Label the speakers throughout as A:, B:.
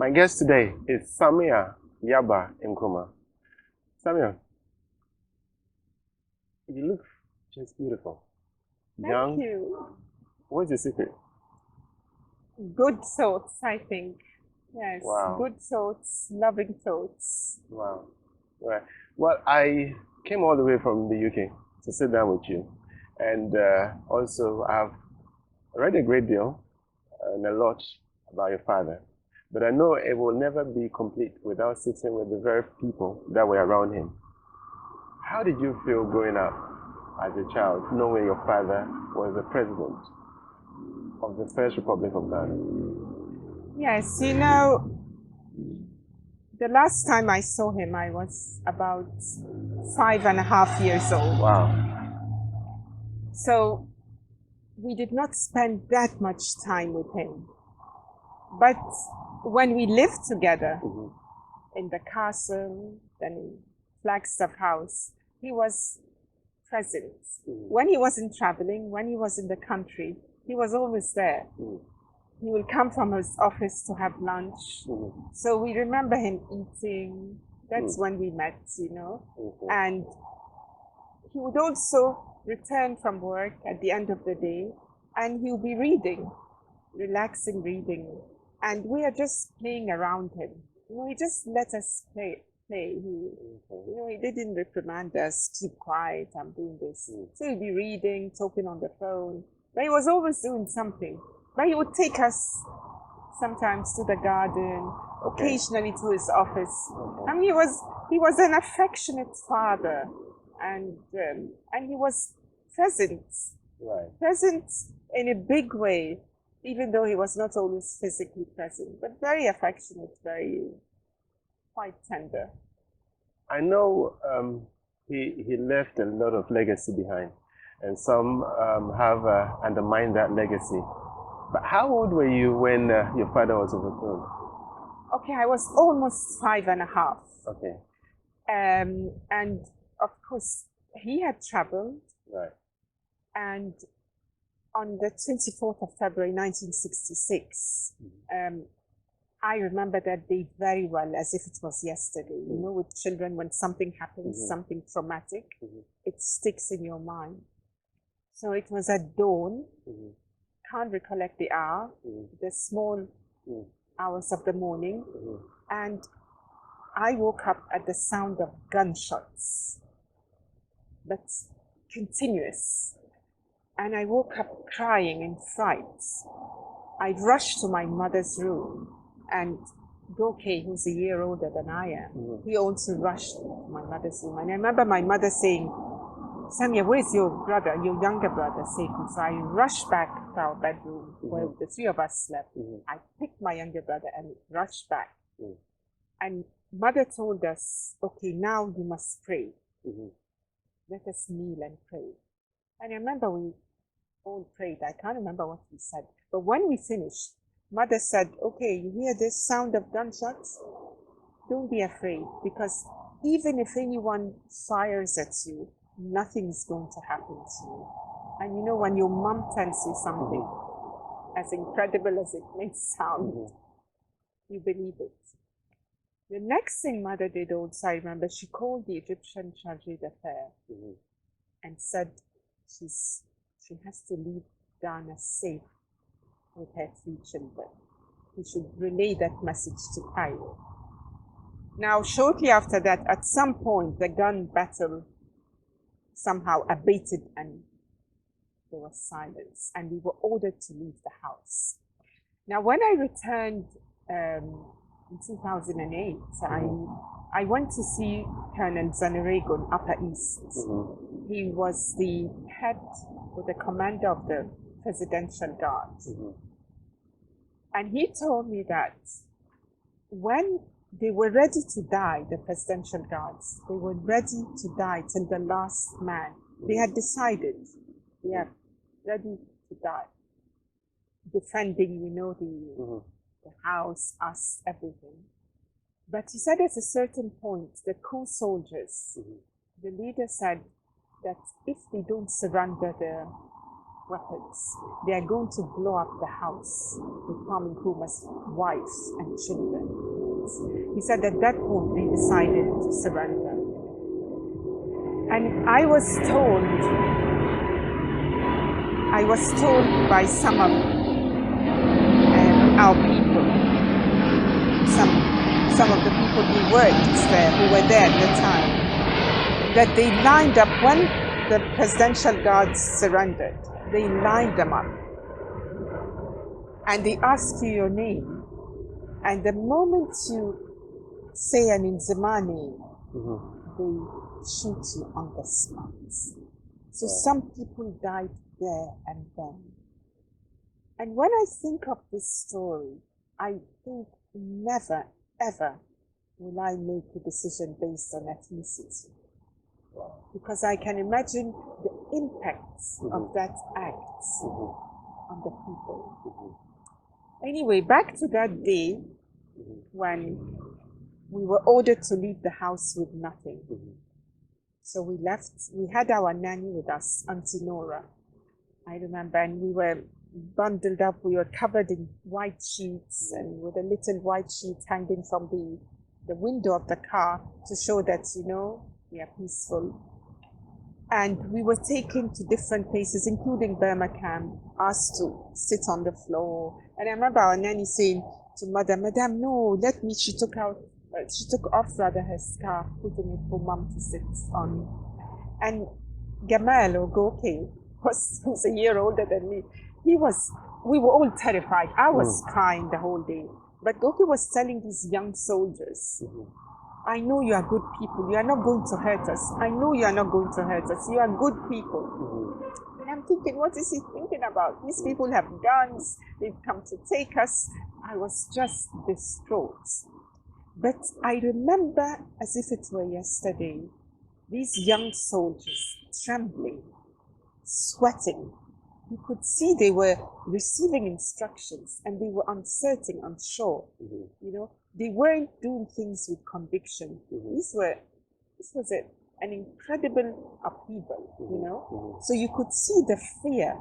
A: My guest today is Samia Yaba Nkrumah. Samia, you look just beautiful.
B: Thank you.
A: What's the secret?
B: Good thoughts, I think. Yes,
A: Wow.
B: good thoughts, loving thoughts.
A: Wow. Right. Well, I came all the way from the UK to sit down with you. And also, I've read a great deal and a lot about your father. But I know it will never be complete without sitting with the very people that were around him. How did you feel growing up as a child, knowing your father was the president of the First Republic of Ghana?
B: Yes, you know, the last time I saw him, I was about 5.5 years old.
A: Wow.
B: So we did not spend that much time with him. But when we lived together in the castle, then in Flagstaff House, he was present. When he wasn't traveling, when he was in the country, he was always there. He will come from his office to have lunch. So we remember him eating. That's when we met, you know. And he would also return from work at the end of the day, and he'll be reading, relaxing reading. And we are just playing around him. You know, he just let us play. He didn't reprimand us, keep quiet, I'm doing this. So he'd be reading, talking on the phone. But he was always doing something. But he would take us sometimes to the garden, occasionally to his office. I mean, he was an affectionate father, and he was present, present in a big way, even though he was not always physically present, but very affectionate, quite tender.
A: I know he left a lot of legacy behind, and some have undermined that legacy. But how old were you when your father was overthrown?
B: Okay, I was almost 5.5.
A: Okay.
B: And of course, he had traveled.
A: Right.
B: And on the 24th of February, 1966, I remember that day very well, as if it was yesterday. You know, with children, when something happens, something traumatic, it sticks in your mind. So it was at dawn. Can't recollect the hour, the small hours of the morning, and I woke up at the sound of gunshots, but continuous. And I woke up crying in fright. I rushed to my mother's room, and Goke, who's a year older than I am, he also rushed to my mother's room. And I remember my mother saying, "Samia, where's your brother, your younger brother, Sekou?" So I rushed back to our bedroom where the three of us slept. I picked my younger brother and rushed back. And mother told us, "Okay, now you must pray. Let us kneel and pray." And I remember we all prayed. I can't remember what we said. But when we finished, mother said, "Okay, you hear this sound of gunshots? Don't be afraid, because even if anyone fires at you, nothing's going to happen to you." And you know, when your mom tells you something, as incredible as it may sound, you believe it. The next thing mother did also, I remember, she called the Egyptian charge d'affaires and said she has to leave Ghana safe with her 3 children. We should relay that message to Cairo. Now, shortly after that, at some point, the gun battle somehow abated and there was silence, and we were ordered to leave the house. Now, when I returned in 2008, I went to see Colonel Zanerego in Upper East. He was the head or the commander of the Presidential Guard. And he told me that when they were ready to die, the Presidential Guards, they were ready to die till the last man. They had decided they are ready to die, defending, you know, the house, us, everything. But he said at a certain point, the coup soldiers, the leader said that if they don't surrender weapons. They are going to blow up the house with Kwame Nkrumah's wife and children. He said at that point they decided to surrender. And I was told by some of our people, some of the people who were there at the time, that they lined up when the presidential guards surrendered. They lined them up and they ask you your name, and the moment you say an Nzima name, they shoot you on the spot. So some people died there and then. And when I think of this story, I think never, ever will I make a decision based on ethnicity. Because I can imagine the impacts of that act on the people. Anyway, back to that day when we were ordered to leave the house with nothing. So we left. We had our nanny with us, Auntie Nora, I remember, and we were bundled up. We were covered in white sheets and with a little white sheet hanging from the window of the car to show that, you know, we are peaceful. And we were taken to different places, including Burma camp, asked to sit on the floor. And I remember our nanny saying to Madam, no, let me. She took off her scarf, putting it for Mom to sit on. And Gamal or Goke who's a year older than me. We were all terrified. I was crying the whole day. But Goke was telling these young soldiers, I know you are good people. You are not going to hurt us. I know you are not going to hurt us. You are good people. And I'm thinking, what is he thinking about? These people have guns. They've come to take us. I was just distraught. But I remember, as if it were yesterday, these young soldiers trembling, sweating. You could see they were receiving instructions and they were uncertain, unsure. You know, they weren't doing things with conviction. This was an incredible upheaval, you know. So you could see the fear.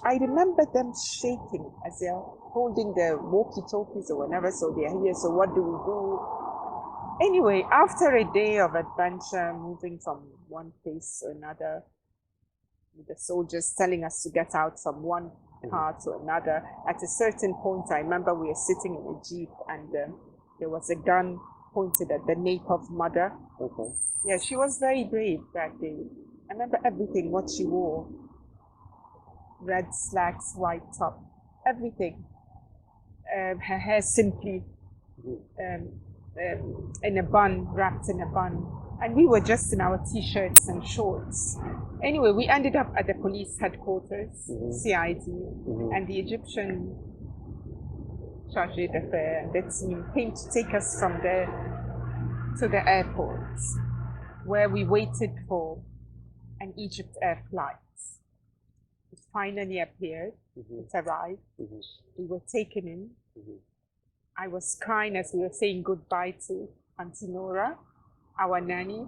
B: I remember them shaking as they're holding their walkie-talkies or whatever, so they're here, so what do we do? Anyway, after a day of adventure, moving from one place to another, with the soldiers telling us to get out from one car to another, at a certain point, I remember we were sitting in a jeep and there was a gun pointed at the nape of Mother. Yeah, she was very brave that day. I remember everything, what she wore. Red slacks, white top, everything. Her hair simply in a bun, wrapped in a bun. And we were just in our t-shirts and shorts. Anyway, we ended up at the police headquarters, CID, and the Egyptian charge d'affaires and that team came to take us from there to the airport, where we waited for an Egypt Air flight. It finally appeared. It arrived. We were taken in. I was crying as we were saying goodbye to Auntie Nora, our nanny.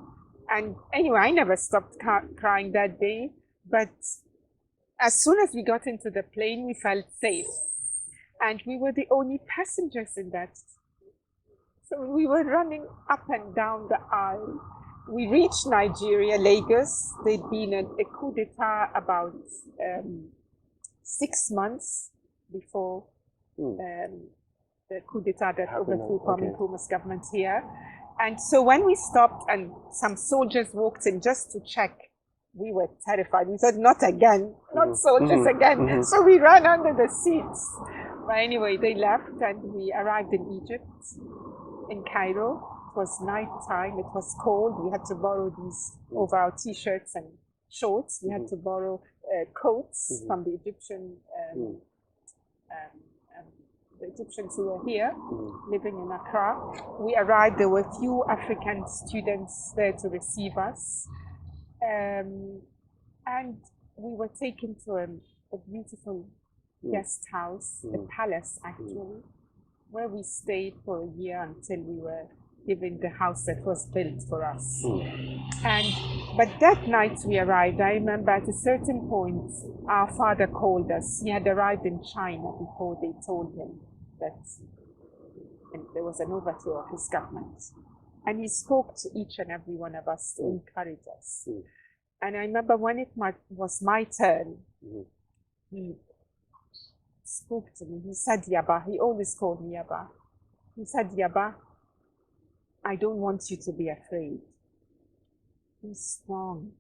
B: And anyway, I never stopped crying that day. But as soon as we got into the plane, we felt safe. And we were the only passengers in that. So we were running up and down the aisle. We reached Nigeria, Lagos. There'd been a coup d'etat about 6 months before the coup d'etat that overthrew Kwame Nkrumah's government here. And so when we stopped and some soldiers walked in just to check, we were terrified. We said, not again, not soldiers again. So we ran under the seats. But anyway, they left and we arrived in Egypt, in Cairo. It was night time, it was cold. We had to borrow these over our t-shirts and shorts. We had to borrow coats from the Egyptian the Egyptians who were here, living in Accra. We arrived, there were few African students there to receive us. And we were taken to a beautiful guest house, a palace actually, where we stayed for a year until we were given the house that was built for us. But that night we arrived, I remember at a certain point, our father called us. He had arrived in China before they told him that there was an overthrow of his government. And he spoke to each and every one of us to encourage us. And I remember when it was my turn, he spoke to me. He said, Yaba, he always called me Yaba. He said, Yaba, I don't want you to be afraid. Be strong.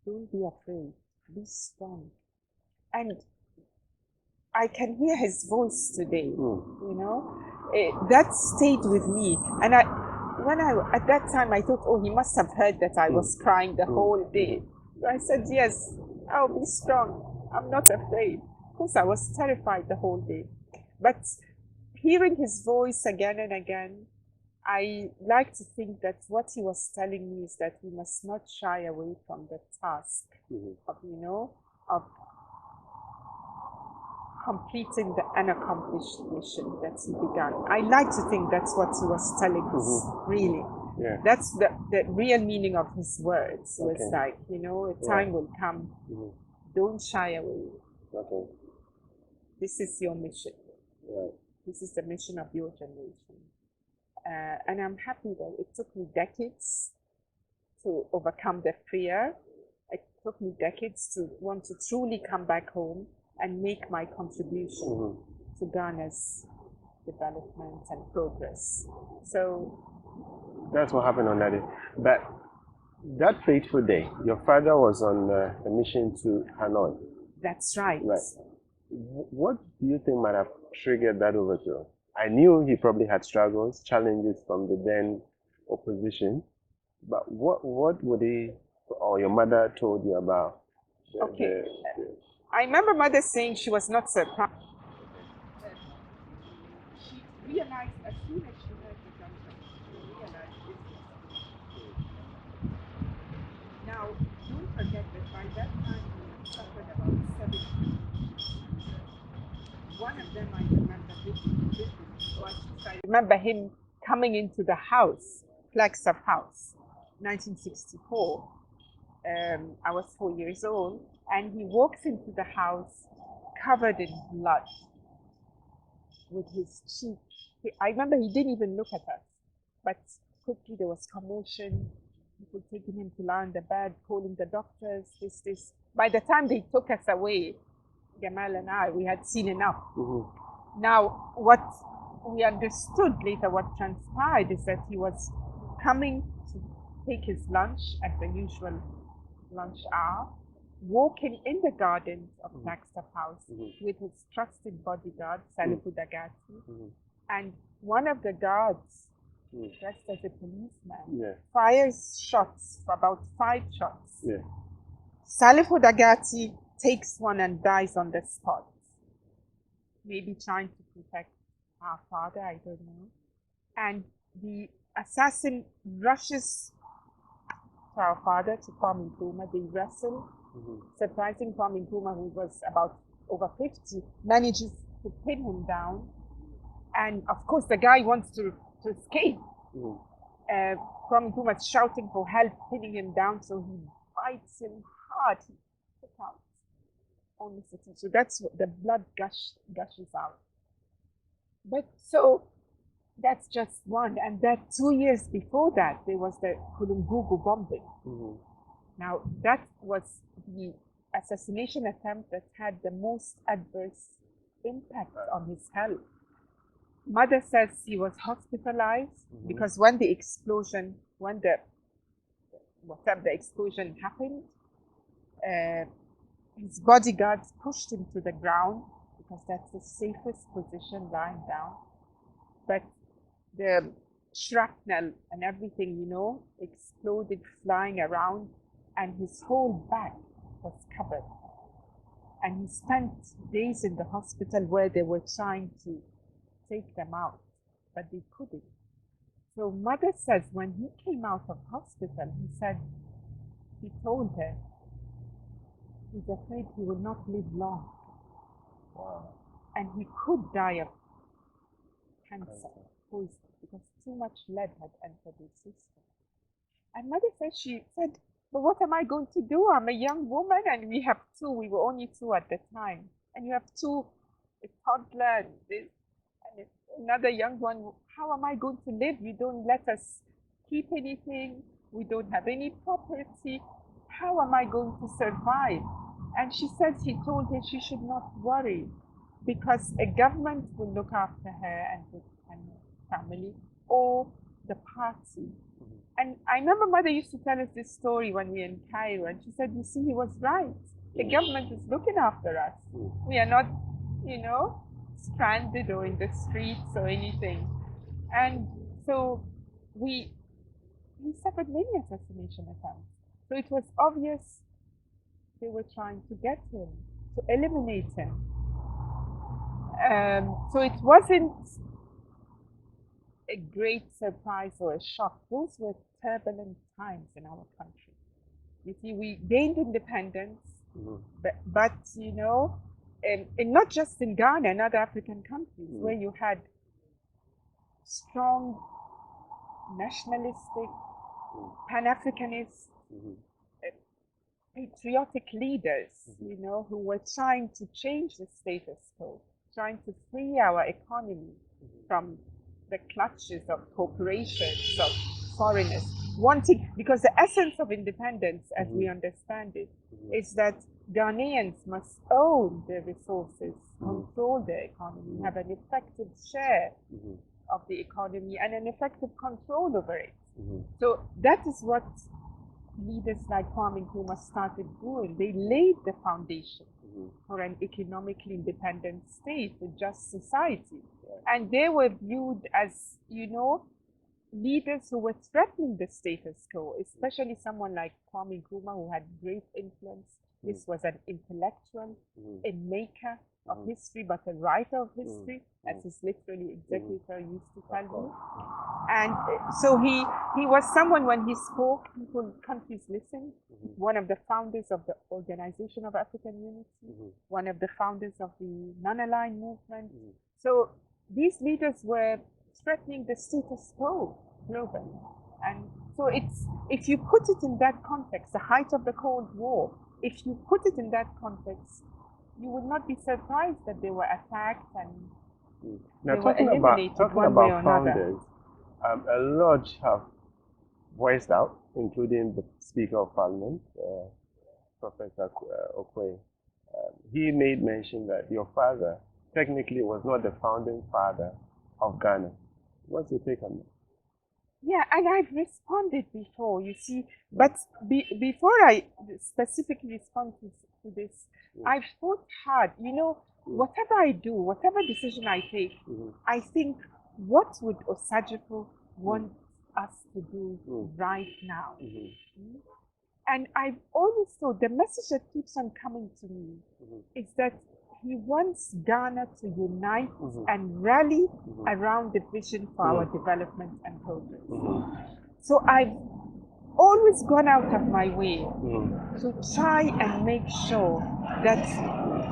B: Don't be afraid. Be strong. And I can hear his voice today, you know. That stayed with me. And at that time, I thought, oh, he must have heard that I was crying the whole day. So I said, yes, I'll be strong. I'm not afraid. Of course, I was terrified the whole day. But hearing his voice again and again, I like to think that what he was telling me is that we must not shy away from the task of, you know, of completing the unaccomplished mission that he began. I like to think that's what he was telling us, really.
A: Yeah.
B: That's the real meaning of his words. Was like, you know, a time will come. Don't shy away. This is your mission. This is the mission of your generation. And I'm happy that it took me decades to overcome the fear. It took me decades to want to truly come back home and make my contribution to Ghana's development and progress. So
A: that's what happened on that day. But that fateful day, your father was on a mission to Hanoi.
B: That's right.
A: What do you think might have triggered that overthrow? I knew he probably had struggles, challenges from the then opposition, but what would he or your mother told you about?
B: I remember mother saying she was not surprised. She realized as soon as she heard the gunshots, she realized this was. Now, don't forget that by that time we had suffered about 7 One of them I remember I remember him coming into the house, Flagstaff House, 1964. I was 4 years old, and he walks into the house covered in blood with his cheek. I remember he didn't even look at us, but quickly there was commotion. People taking him to lie on the bed, calling the doctors, this. By the time they took us away, Gamal and I, we had seen enough. Now, what we understood later, what transpired, is that he was coming to take his lunch at the usual lunch hour, walking in the gardens of Flagstaff House with his trusted bodyguard, Salifu Dagati, and one of the guards, dressed as a policeman, fires shots, for about 5 shots. Salifu Dagati takes one and dies on the spot. Maybe trying to protect our father, I don't know. And the assassin rushes to our father, to Kwame Nkrumah. They wrestle. Surprising, Kwame Nkrumah, who was about over 50, manages to pin him down. And of course, the guy wants to escape. Kwame Nkrumah is shouting for help, pinning him down, so he bites him hard. He took out only city. So that's what the blood gushes out. But so that's just one. And that 2 years before that, there was the Kulungugu bombing. Now, that was the assassination attempt that had the most adverse impact on his health. Mother says he was hospitalized because when the explosion happened, his bodyguards pushed him to the ground because that's the safest position, lying down. But the shrapnel and everything, you know, exploded flying around, and his whole back was covered. And he spent days in the hospital where they were trying to take them out, but they couldn't. So mother says when he came out of hospital, he told her, he's afraid he will not live long. And he could die of cancer poison, because too much lead had entered the system. And mother said, she said, but what am I going to do? I'm a young woman and we have two. We were only two at the time. And you have two, a toddler and another young one. How am I going to live? You don't let us keep anything. We don't have any property. How am I going to survive? And she said he told her she should not worry because a government will look after her and family or the party. And I remember mother used to tell us this story when we were in Cairo, and she said, you see, he was right. The government is looking after us. We are not, you know, stranded or in the streets or anything. And so he suffered many assassination attempts. So it was obvious they were trying to get him, to eliminate him. So it wasn't a great surprise or a shock. Those were turbulent times in our country. You see, we gained independence, but you know, and not just in Ghana and other African countries, where you had strong nationalistic, Pan-Africanist, patriotic leaders, you know, who were trying to change the status quo, trying to free our economy from the clutches of corporations, of foreigners, wanting, because the essence of independence, as we understand it, is that Ghanaians must own their resources, control their economy, have an effective share of the economy and an effective control over it. So that is what leaders like Kwame Nkrumah started doing. They laid the foundation for an economically independent state, a just society. And they were viewed as, you know, leaders who were threatening the status quo, especially someone like Kwame Nkrumah, who had great influence. This was an intellectual, a maker of history, but a writer of history, as his literary executor used to tell me. And so he was someone, when he spoke, countries listened. One of the founders of the Organization of African Unity, one of the founders of the Non-Aligned Movement. So these leaders were threatening the status quo globally. And so it's, if you put it in that context, the height of the Cold War, if you put it in that context, you would not be surprised that they were attacked and
A: now
B: they were eliminated one way or another.
A: A lot have voiced out, including the Speaker of Parliament, Professor Okwe. He made mention that your father technically was not the founding father of Ghana. What's your take on that?
B: Yeah, and I've responded before, you see, but before I specifically respond to this, I've thought hard, you know, whatever I do, whatever decision I take, I think, what would Osajifo want us to do right now? And I've always thought the message that keeps on coming to me is that he wants Ghana to unite and rally around the vision for our development and progress. So I've always gone out of my way to try and make sure that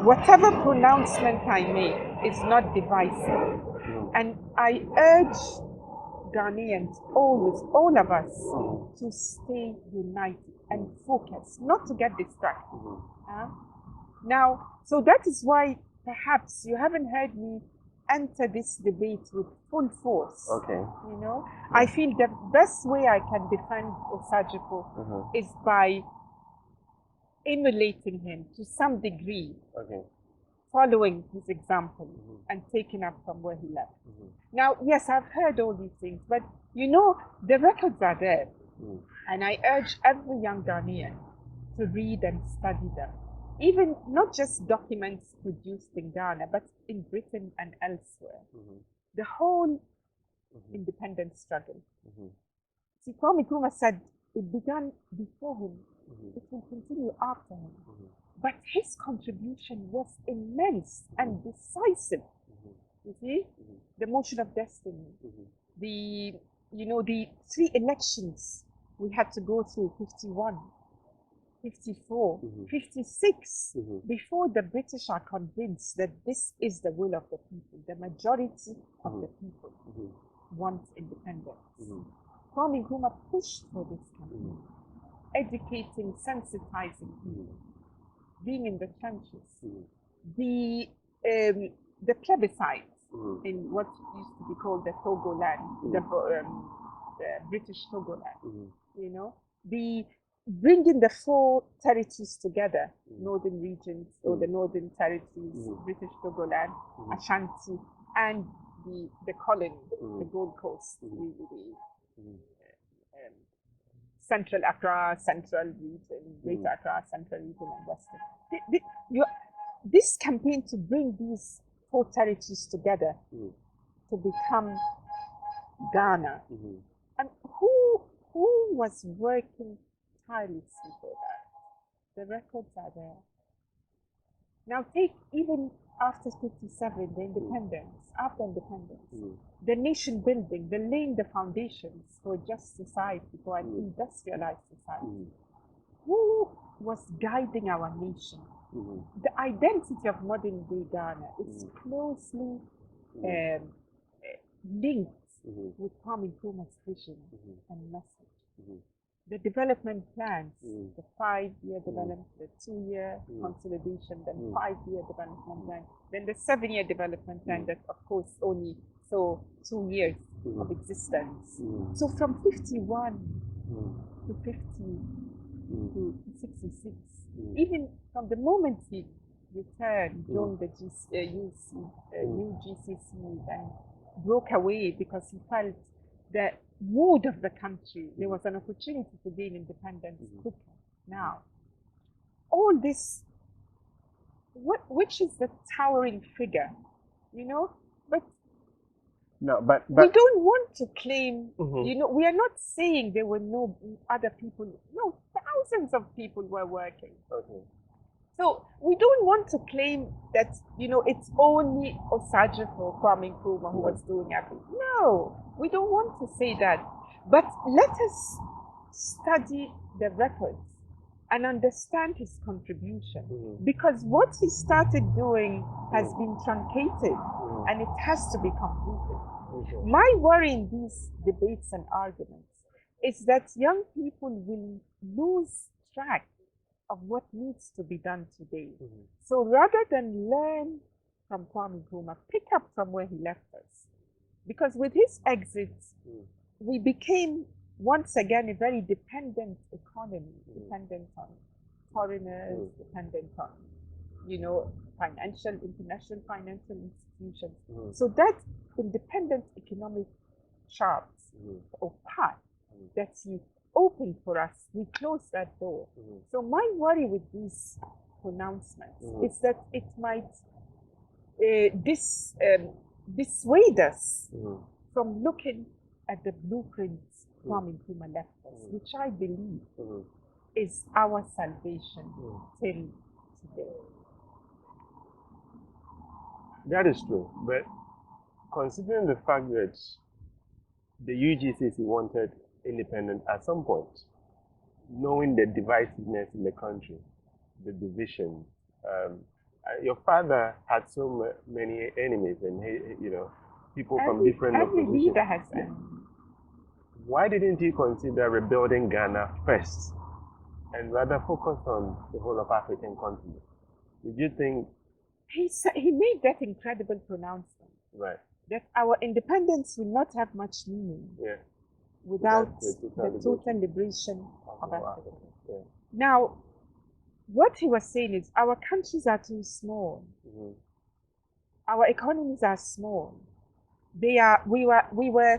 B: whatever pronouncement I make is not divisive. And I urge Ghanaians, always, all of us, to stay united and focused, not to get distracted. Now, so that is why perhaps you haven't heard me enter this debate with full force.
A: Okay.
B: You know, I feel the best way I can defend Osajifo is by emulating him to some degree, following his example and taking up from where he left. Now, yes, I've heard all these things, but you know, the records are there. And I urge every young Ghanaian to read and study them. Even not just documents produced in Ghana, but in Britain and elsewhere. The whole independence struggle. See, Kwame Nkrumah said it began before him, it will continue after him. But his contribution was immense and decisive. You see, the motion of destiny, the, you know, the 3 elections we had to go through, 51. 54, 56, before the British are convinced that this is the will of the people, the majority of the people. want independence. Kwame Nkrumah pushed for this campaign, educating, sensitizing people, being in the trenches. The plebiscite in what used to be called the Togoland, the British Togoland, you know, the bringing the four territories together, northern regions or the northern territories, British Togoland, Ashanti, and the colony, the Gold Coast, Central Accra, Central Region, Greater Accra, Central Region, and Western. This campaign to bring these four territories together to become Ghana, and who was working tirelessly for that? The records are there. Now take even after 57, the independence, after independence, the nation building, the laying the foundations for a just society, for an industrialized society. Who was guiding our nation? The identity of modern day Ghana is closely linked with Kwame Nkrumah's vision and message. The development plans, the 5-year development, the 2-year consolidation, then 5-year development plan, then the 7-year development plan that of course only saw 2 years of existence. So from 51 to 50 to 66, even from the moment he returned, joined the new GCC and broke away because he felt the mood of the country, there was an opportunity to gain independence quicker. Now, all this, which is the towering figure, you know? But
A: no, but
B: we don't want to claim, you know, we are not saying there were no other people. No, thousands of people were working.
A: Okay.
B: So we don't want to claim that, you know, it's only Osajifo or Kwame Nkrumah who was doing everything. No, we don't want to say that. But let us study the records and understand his contribution. Because what he started doing has been truncated and it has to be completed. My worry in these debates and arguments is that young people will lose track of what needs to be done today. So rather than learn from Kwame Nkrumah, pick up from where he left us. Because with his exit, we became once again a very dependent economy, dependent on foreigners, dependent on, you know, international financial institutions. So that independent economic charts or path that he opened for us, we closed that door. So my worry with these pronouncements is that it might dissuade us from looking at the blueprints Kwame Nkrumah left us, which I believe is our salvation till today.
A: That is true, but considering the fact that the UGCC wanted independent at some point, knowing the divisiveness in the country, the division. Your father had so many enemies, and you know, people from different
B: every
A: oppositions.
B: leader has
A: Why didn't he consider rebuilding Ghana first, and rather focus on the whole of African continent? Did you think
B: he made that incredible pronouncement?
A: Right.
B: That our independence will not have much meaning.
A: Yeah.
B: Without the total liberation of Africa.
A: Yeah.
B: Now, what he was saying is our countries are too small. Our economies are small. We were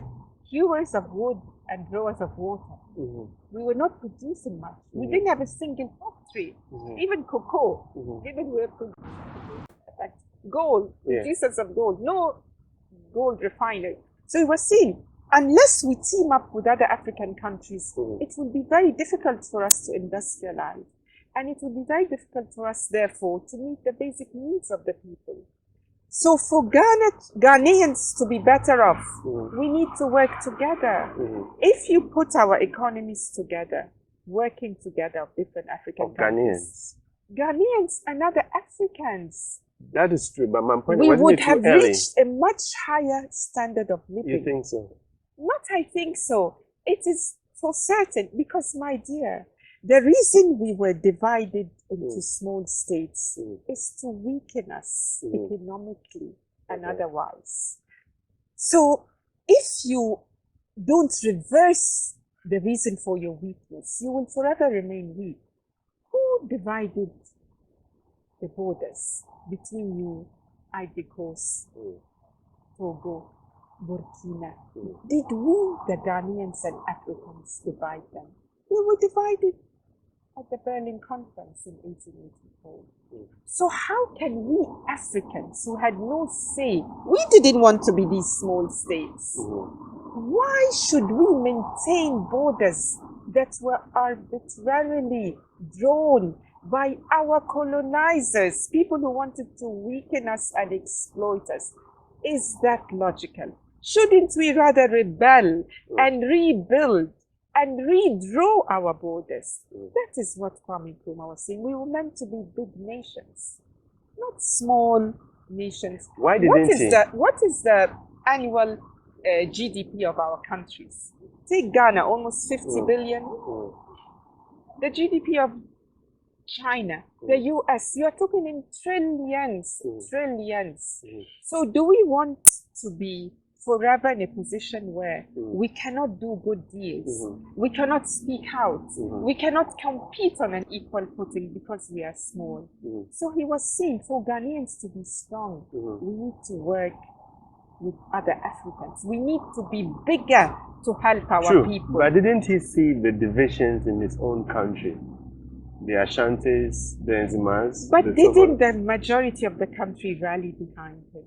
B: hewers of wood and growers of water. We were not producing much. We didn't have a single factory. Even cocoa, even we were producing gold, producers of gold, no gold refinery. So he was saying, unless we team up with other African countries, it will be very difficult for us to industrialize. And it will be very difficult for us, therefore, to meet the basic needs of the people. So for Ghanaians to be better off, we need to work together. If you put our economies together, working together of different African countries, Ghanaians and other Africans
A: That is true, but my point
B: we
A: wasn't
B: would
A: it
B: have
A: too early?
B: reached a much higher standard of living.
A: You think so?
B: Not I think so. It is for certain, because, my dear, the reason we were divided into small states is to weaken us economically and otherwise. So if you don't reverse the reason for your weakness, you will forever remain weak. Who divided the borders between you, Ivory Coast, Togo, Burkina? Did we, the Ghanaians and Africans, divide them? We were divided at the Berlin Conference in 1884. So how can we Africans, who had no say, we didn't want to be these small states, why should we maintain borders that were arbitrarily drawn by our colonizers, people who wanted to weaken us and exploit us? Is that logical? Shouldn't we rather rebel and rebuild and redraw our borders? That is what Kwame Nkrumah was saying. We were meant to be big nations, not small nations.
A: Why didn't he?
B: What is the annual GDP of our countries? Take Ghana, almost 50 billion. The GDP of China, the US, you are talking in trillions, trillions. So do we want to be forever in a position where we cannot do good deeds, we cannot speak out, we cannot compete on an equal footing because we are small? So he was saying, for Ghanaians to be strong, we need to work with other Africans. We need to be bigger to help our people.
A: But didn't he see the divisions in his own country? The Ashantis, the Nzimas.
B: But didn't the majority of the country rally behind him?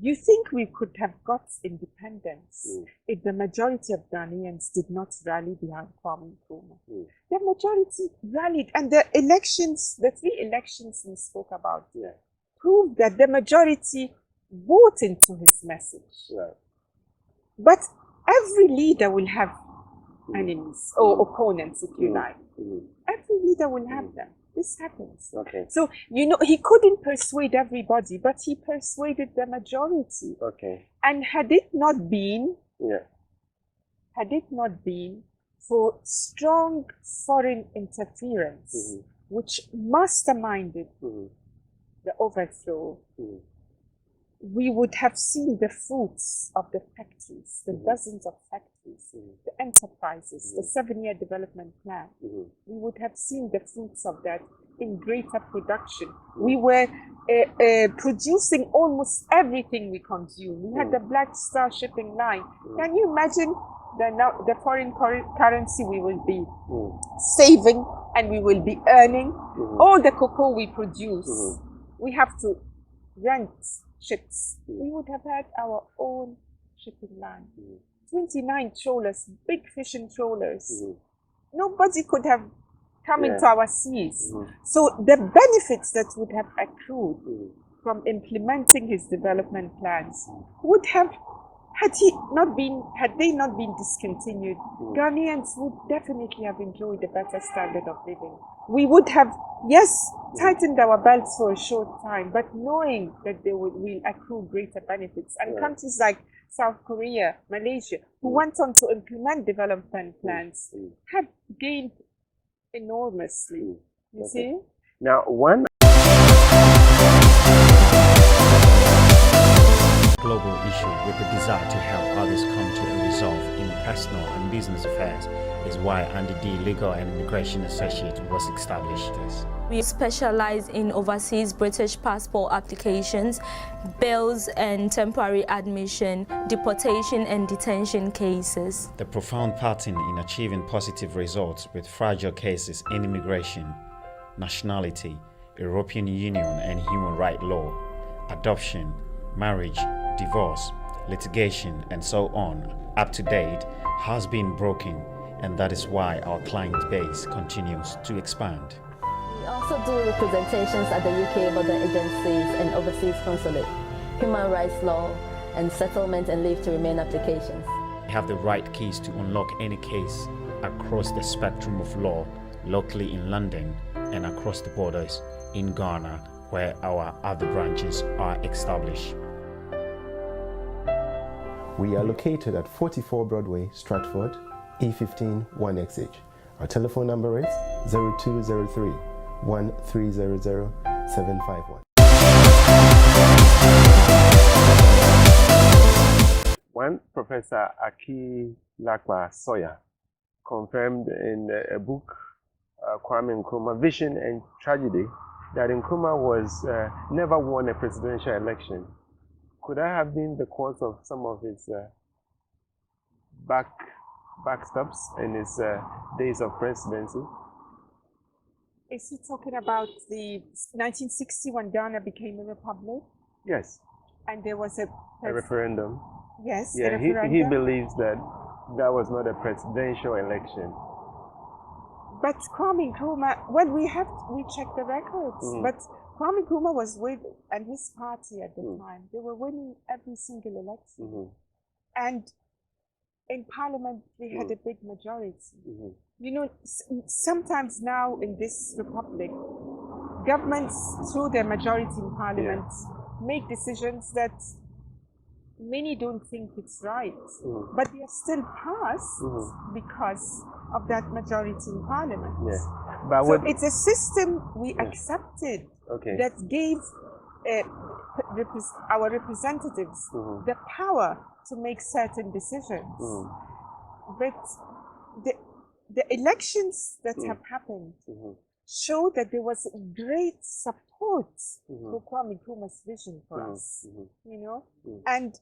B: You think we could have got independence if the majority of Ghanaians did not rally behind Kwame Nkrumah? The majority rallied, and the elections, the 3 elections we spoke about, proved that the majority bought into his message. But every leader will have enemies or opponents, if you like. Every leader will have them. This happens. So, you know, he couldn't persuade everybody, but he persuaded the majority. And had it not been for strong foreign interference, which masterminded the overthrow, we would have seen the fruits of the factories, the dozens of factories, the enterprises, the 7-year development plan. We would have seen the fruits of that in greater production. We were producing almost everything we consume. We had the Black Star shipping line. Can you imagine the foreign currency we will be saving and we will be earning? All the cocoa we produce, we have to rent ships. We would have had our own shipping line. 29 trawlers, big fishing trawlers. Nobody could have come into our seas. So the benefits that would have accrued from implementing his development plans would have, had they not been discontinued, Ghanaians would definitely have enjoyed a better standard of living. We would have, yes, tightened our belts for a short time, but knowing that they will accrue greater benefits. And countries like South Korea, Malaysia, who went on to implement development plans, have gained enormously. You see?
A: Now, one
C: global issue with the desire to help others come to a resolve in personal and business affairs is why Andy D Legal and Immigration Associate was established.
D: We specialize in overseas British passport applications, bails and temporary admission, deportation and detention cases.
C: The profound pattern in achieving positive results with fragile cases in immigration, nationality, European Union and human rights law, adoption, marriage, divorce, litigation, and so on, up to date, has been broken, and that is why our client base continues to expand.
E: We also do representations at the UK border agencies and overseas consulate, human rights law, and settlement and leave to remain applications.
C: We have the right keys to unlock any case across the spectrum of law, locally in London and across the borders in Ghana, where our other branches are established.
F: We are located at 44 Broadway, Stratford, E15 1XH. Our telephone number is 0203 1300 751.
A: When Professor Aki Lakwa Sawyer confirmed in a book, Kwame Nkrumah, Vision and Tragedy, that Nkrumah was never won a presidential election. Could that have been the cause of some of his backstops in his days of presidency?
B: Is he talking about the 1960 when Ghana became a republic?
A: Yes.
B: And there was a
A: referendum.
B: Yes.
A: Yeah, he believes that that was not a presidential election.
B: But Kwame Nkrumah, well, we checked the records, but Kwame Nkrumah was with, and his party at the time, they were winning every single election. And in parliament, they had a big majority. You know, sometimes now in this republic, governments, through their majority in parliament, make decisions that many don't think it's right, but they are still passed because of that majority in parliament. But so it's a system we accepted that gave our representatives the power to make certain decisions. But the elections that have happened show that there was great support for Kwame Nkrumah's vision for us, you know, and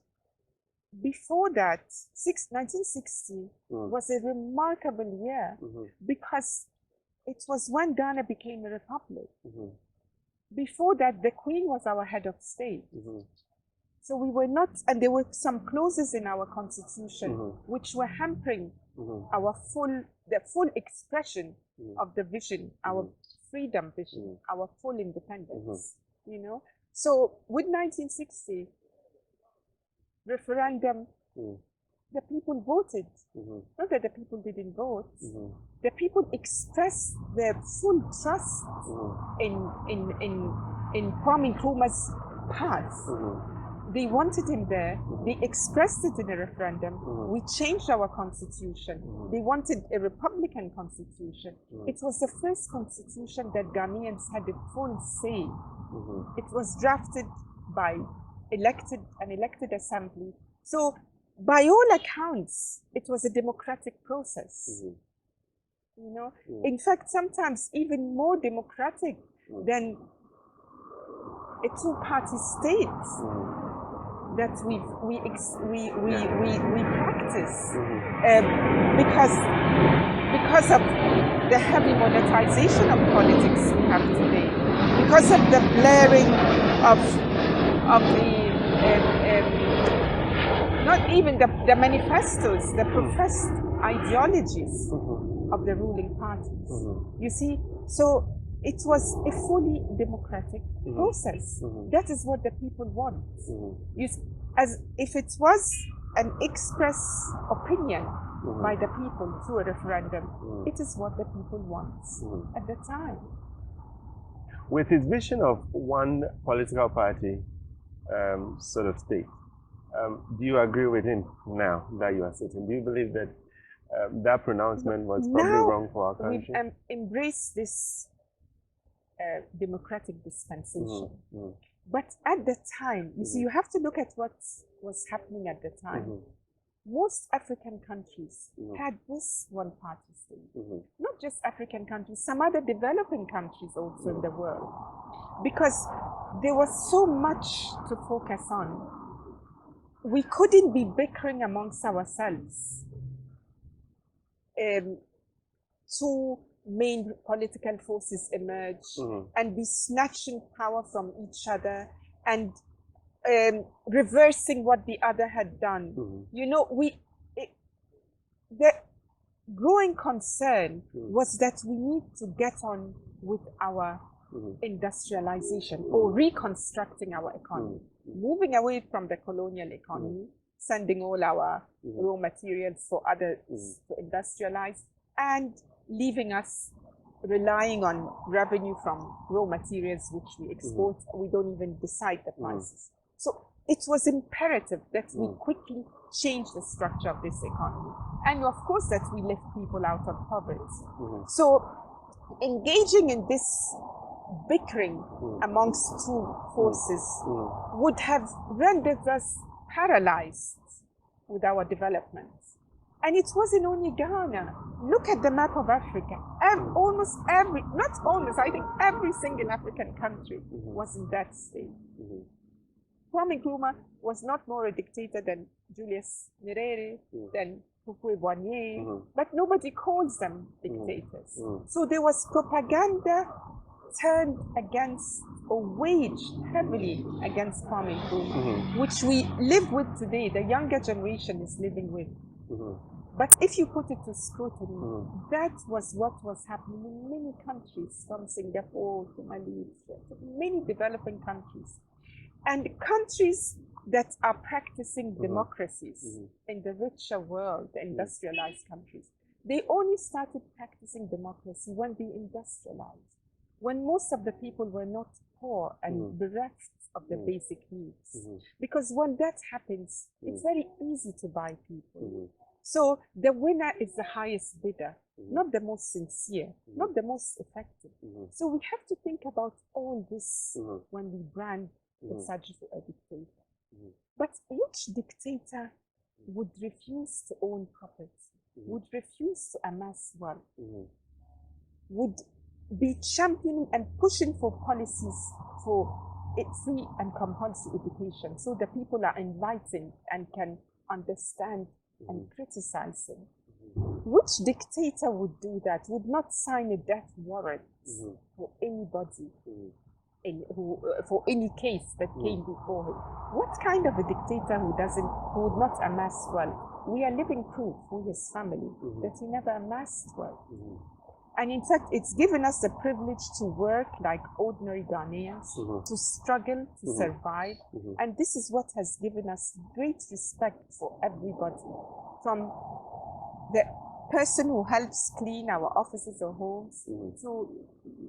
B: before that, 1960 was a remarkable year because it was when Ghana became a republic. Before that, the Queen was our head of state. So we were not, and there were some clauses in our constitution which were hampering our the full expression of the vision, our freedom vision, our full independence, you know. So with 1960, referendum, the people voted. Not that the people didn't vote. The people expressed their full trust in Kwame Nkrumah's path. They wanted him there. They expressed it in a referendum. We changed our constitution. They wanted a republican constitution. It was the first constitution that Ghanaians had a full say. It was drafted by an elected assembly. So by all accounts, it was a democratic process. You know, in fact, sometimes even more democratic than a two-party state that we practice because of the heavy monetization of politics we have today, because of the blaring of the not even the manifestos, the professed ideologies of the ruling parties. You see, so it was a fully democratic process. That is what the people want. As if it was an express opinion by the people through a referendum, it is what the people want at the time.
A: With his vision of one political party sort of state, do you agree with him now that you are sitting? Do you believe that that pronouncement was probably wrong for our country?
B: We've embraced this democratic dispensation. But at the time, you see, you have to look at what was happening at the time. Most African countries had this one-party state. Not just African countries, some other developing countries also in the world. Because there was so much to focus on. We couldn't be bickering amongst ourselves. Two main political forces emerge and be snatching power from each other and reversing what the other had done. You know, the growing concern was that we need to get on with our industrialization or reconstructing our economy, moving away from the colonial economy, sending all our raw materials for others to industrialize, and leaving us relying on revenue from raw materials which we export. We don't even decide the prices. So it was imperative that we quickly change the structure of this economy. And of course that we lift people out of poverty. So engaging in this bickering amongst two forces would have rendered us paralyzed with our development. And it wasn't only Ghana. Look at the map of Africa. Almost every, not almost, I think every single African country was in that state. Kwame Nkrumah was not more a dictator than Julius Nyerere, than Houphouët-Boigny, but nobody calls them dictators. So there was propaganda turned against or waged heavily against Kwame Nkrumah, which we live with today. The younger generation is living with. But if you put it to scrutiny, that was what was happening in many countries, from Singapore to Malaysia, to many developing countries. And countries that are practicing democracies in the richer world, the industrialized countries, they only started practicing democracy when they industrialized, when most of the people were not poor and bereft of the basic needs. Because when that happens, it's very easy to buy people. So the winner is the highest bidder, not the most sincere, not the most effective. So we have to think about all this when we brand the Sajid a dictator. But which dictator would refuse to own property, would refuse to amass wealth, would be championing and pushing for policies for free and compulsory education so the people are enlightened and can understand and criticize him? Which dictator would do that, would not sign a death warrant for anybody, for any case that came before him? What kind of a dictator who would not amass wealth? We are living proof with his family that he never amassed wealth. And in fact, it's given us the privilege to work like ordinary Ghanaians, to struggle, to survive. And this is what has given us great respect for everybody, from the person who helps clean our offices or homes to,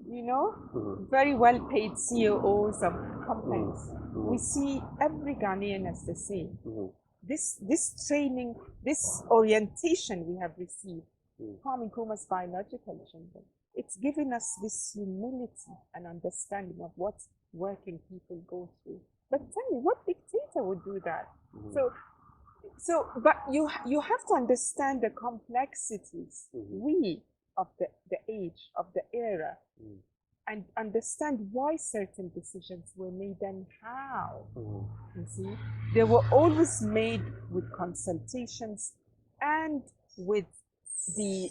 B: you know, very well-paid CEOs of companies. We see every Ghanaian as the same. This training, this orientation we have received, Kwame Nkrumah's biological children, it's given us this humility and understanding of what working people go through. But tell me, what dictator would do that? But you have to understand the complexities, of the age, of the era, and understand why certain decisions were made and how. You see, they were always made with consultations and with the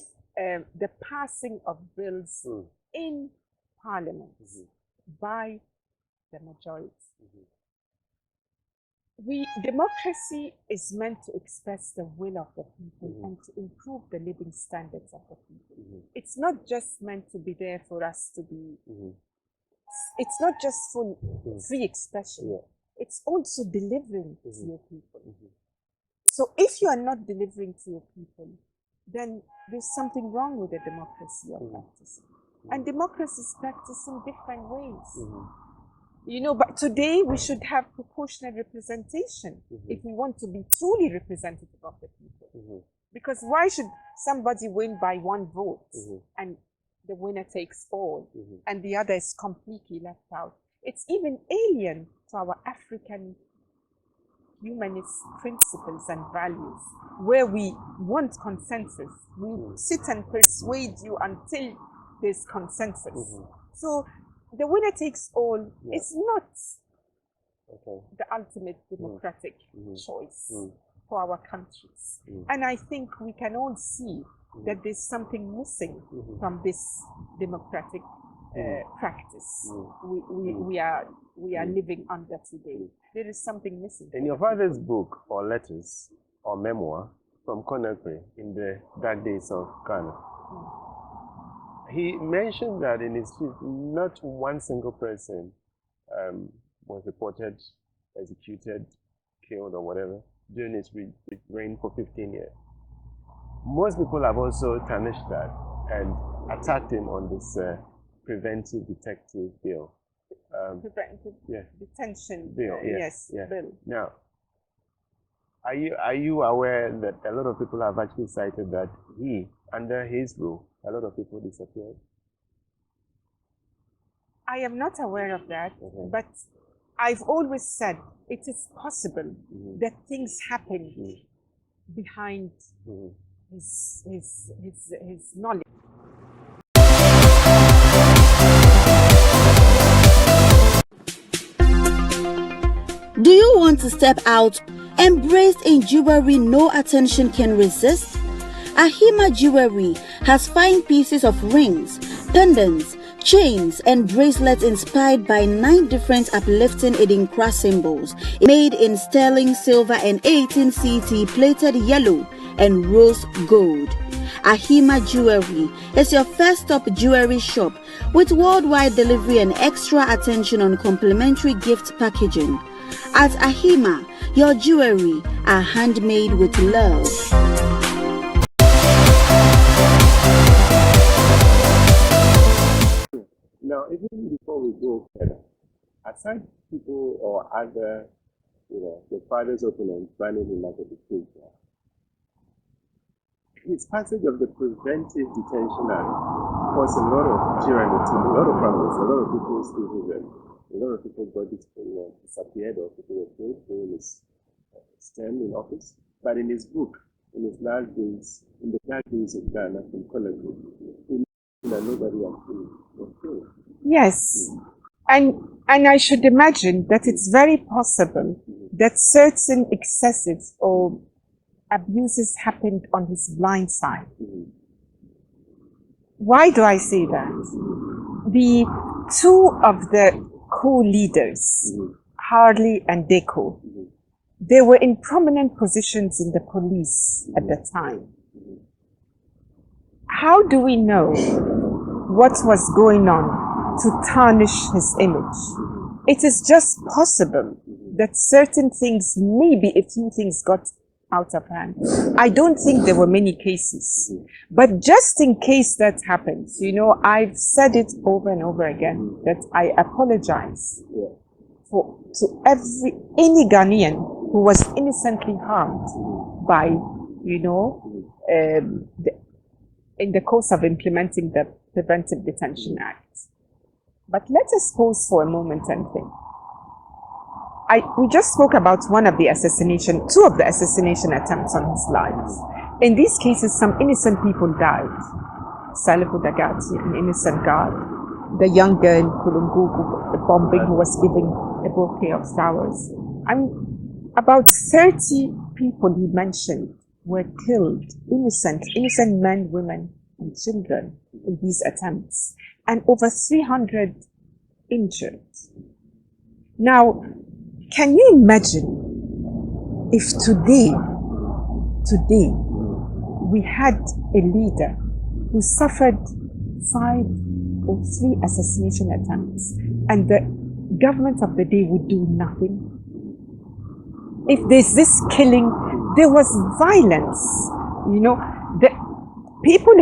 B: passing of bills in Parliament by the majority. Democracy is meant to express the will of the people and to improve the living standards of the people. It's not just meant to be there for us to be, it's not just for free expression, it's also delivering to your people. So if you are not delivering to your people, then there's something wrong with the democracy you're practicing. And democracy is practiced in different ways. You know, but today we should have proportional representation if we want to be truly representative of the people. Because why should somebody win by one vote and the winner takes all and the other is completely left out? It's even alien to our African humanist principles and values, where we want consensus. We sit and persuade you until there's consensus. So the winner takes all is not the ultimate democratic choice for our countries. And I think we can all see that there's something missing from this democratic practice we are living under today. There is something missing.
A: In your father's book or letters or memoir from Conakry in the dark days of Ghana, he mentioned that in his speech, not one single person was reported executed, killed, or whatever during his reign for 15 years. Most people have also tarnished that and attacked him on this preventive detective bill.
B: Preventive detention
A: bill.
B: Yes,
A: yeah.
B: bill.
A: Now, are you aware that a lot of people have actually cited that under his rule, a lot of people disappeared?
B: I am not aware of that, but I've always said it is possible that things happen behind his knowledge.
G: Do you want to step out, embraced in jewelry no attention can resist? Ahima Jewelry has fine pieces of rings, pendants, chains and bracelets inspired by 9 different uplifting Idinkra symbols, made in sterling silver and 18 CT plated yellow and rose gold. Ahima Jewelry is your first stop jewelry shop with worldwide delivery and extra attention on complimentary gift packaging. At Ahima, your jewelry are handmade with love.
A: Now, even before we go further, aside people or other, the father's opponents banning him out of the future, his passage of the Preventive Detention Act caused a lot of tyranny to a lot of families, a lot of people's citizens, a lot of people got disappeared or people were killed during his term in office. But in his book, in the last days of Ghana from Colombo, he mentioned that nobody actually was killed.
B: Yes, and I should imagine that it's very possible that certain excesses or abuses happened on his blind side. Why do I say that? The 2 of the co-leaders, Harley and Deco, they were in prominent positions in the police at the time. How do we know what was going on to tarnish his image? It is just possible that certain things, maybe a few things got out of hand. I don't think there were many cases, but just in case that happens, I've said it over and over again that I apologize to any Ghanaian who was innocently harmed by, in the course of implementing the Preventive Detention Act. But let us pause for a moment and think. We just spoke about two of the assassination attempts on his life. In these cases, some innocent people died. Salifu Dagati, an innocent guard. The young girl in Kulungu, the bombing, who was giving a bouquet of flowers. About 30 people he mentioned were killed, innocent men, women, and children in these attempts, and over 300 injured. Now, can you imagine if today we had a leader who suffered 5 or 3 assassination attempts and the government of the day would do nothing? If there's this killing, there was violence. The people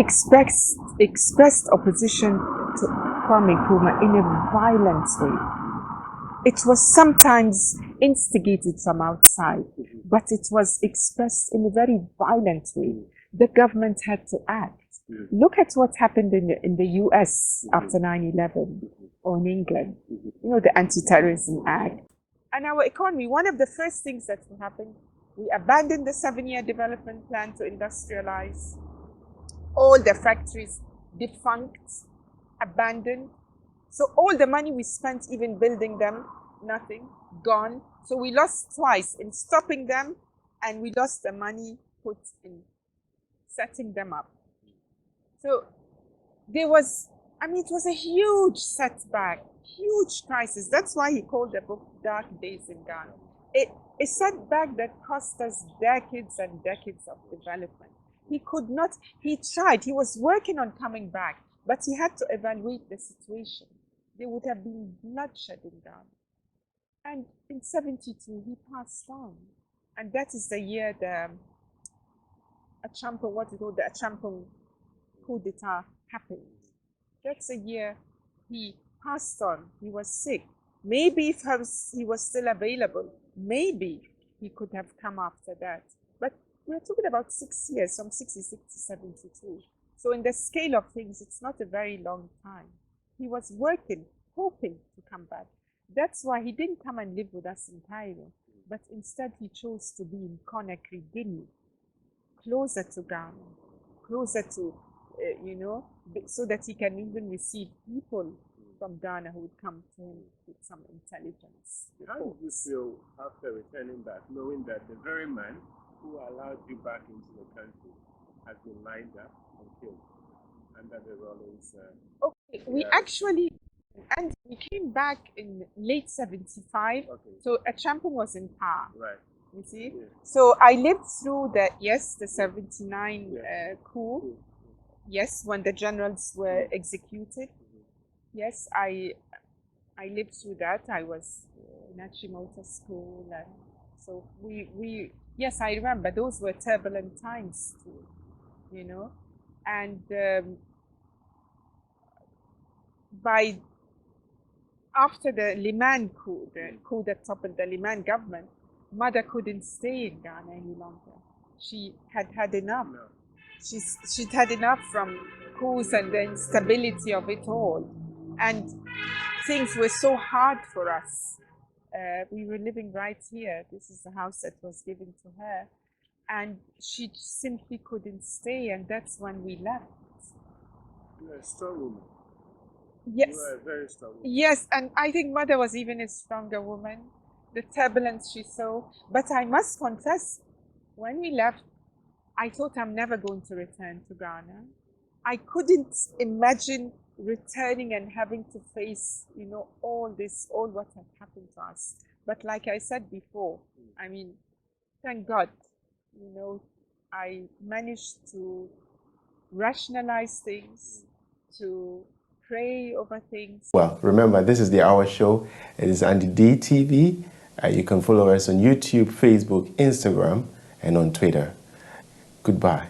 B: expressed opposition to Kwame Nkrumah in a violent way. It was sometimes instigated from outside, but it was expressed in a very violent way. The government had to act. Look at what happened in the US after 9/11, or in England, the Anti-Terrorism Act. And our economy, one of the first things that happened, we abandoned the 7-year development plan to industrialize. All the factories defunct, abandoned. So all the money we spent even building them, nothing, gone. So we lost twice in stopping them, and we lost the money put in setting them up. So there was, it was a huge setback, huge crisis. That's why he called the book Dark Days in Ghana. A setback that cost us decades and decades of development. He tried, he was working on coming back, but he had to evaluate the situation. There would have been bloodshed in Ghana. And in 1972, he passed on. And that is the year the Achampong coup d'etat happened. That's a year he passed on. He was sick. Maybe if he was still available, maybe he could have come after that. But we're talking about 6 years, from 66 to 72. So in the scale of things, it's not a very long time. He was working, hoping to come back. That's why he didn't come and live with us in Cairo, but instead he chose to be in Conakry, Guinea, closer to Ghana, closer to, so that he can even receive people from Ghana who would come to him with some intelligence.
A: How did you feel after returning back, knowing that the very man who allowed you back into the country has been lined up and killed under the Rawlings?
B: We actually, and we came back in late 75, so a champion was in power.
A: Right.
B: You see? Yeah. So I lived through the 79 coup. Yes, when the generals were executed. Yes, I lived through that. I was in Achimota school, and so yes, I remember those were turbulent times too, and after the Liman coup, the coup that toppled the Liman government, Mother couldn't stay in Ghana any longer. She had enough. She'd had enough from coups and the instability of it all. And things were so hard for us. We were living right here. This is the house that was given to her. And she simply couldn't stay, and that's when we left.
A: You're a strong woman.
B: Yes.
A: You are a very strong woman.
B: Yes, and I think Mother was even a stronger woman. The turbulence she saw. But I must confess, when we left, I thought I'm never going to return to Ghana. I couldn't imagine returning and having to face, all what had happened to us. But like I said before, I mean, thank God, I managed to rationalize things, to pray over things.
F: Well, remember, this is the Hour Show. It is on the DTV. You can follow us on YouTube, Facebook, Instagram, and on Twitter. Goodbye.